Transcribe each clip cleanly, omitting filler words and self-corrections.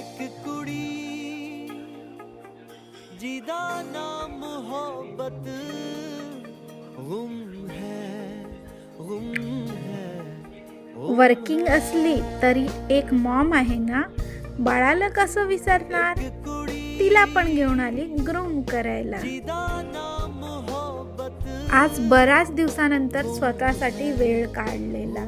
एक कुड़ी जिदा ना मोहब्बत गुम है वर्किंग असली तरी एक मॉम आहे ना, बाळाला कसं विसरणार. तिला पण घेऊन आली ग्रूम करायला. आज बऱ्याच दिवसानंतर स्वतःसाठी वेळ काढलेला.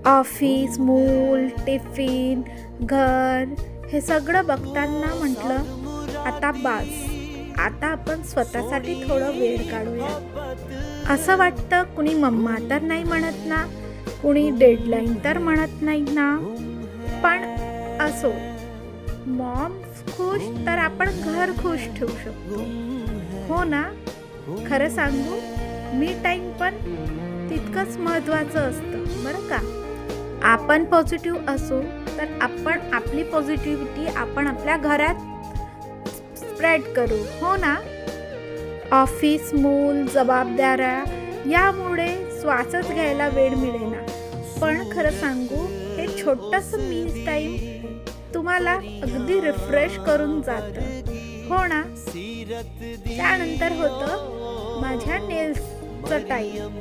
ऑफिस, मूल, टिफिन, घर हे सगळं बघताना म्हटलं आता बास, आता आपण स्वतःसाठी थोडं वेळ काढूया. असं वाटतं कुणी मम्मा तर नाही म्हणत ना, कुणी डेडलाईन तर म्हणत नाही ना, पण असो, मॉम खुश तर आपण घर खुश ठेवू शकतो, हो ना. खरं सांगू, मी टाईम पण तितकंच महत्त्वाचं असतं बरं का. आपण पॉझिटिव्ह असू तर आपण आपली पॉझिटिव्हिटी आपण आपल्या घरात स्प्रेड करू, हो ना. ऑफिस, मूल, जबाबदाऱ्या यामुळे श्वासच घ्यायला वेळ मिळेना. पण खरं सांगू, हे छोटंसं मी टाईम तुम्हाला अगदी रिफ्रेश करून जातं, हो ना. त्यानंतर होतं माझ्या नेल्सचं टाईम.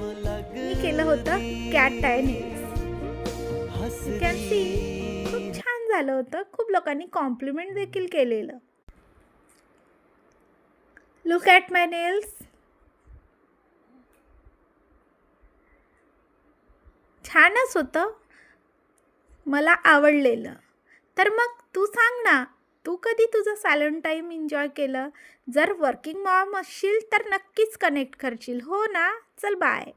मी केलं होतं cat I nails. You can see, खूप छान झालं होतं. खूप लोकांनी कॉम्प्लिमेंट देखील केलेलं. Look at my nails. छानच होतं, मला आवडलेलं. तर मग तू सांग ना, तू कधी तुझं सायलेंट टाईम एन्जॉय केलं. जर वर्किंग मॉम असशील तर नक्कीच कनेक्ट करशील, हो ना. चल बाय.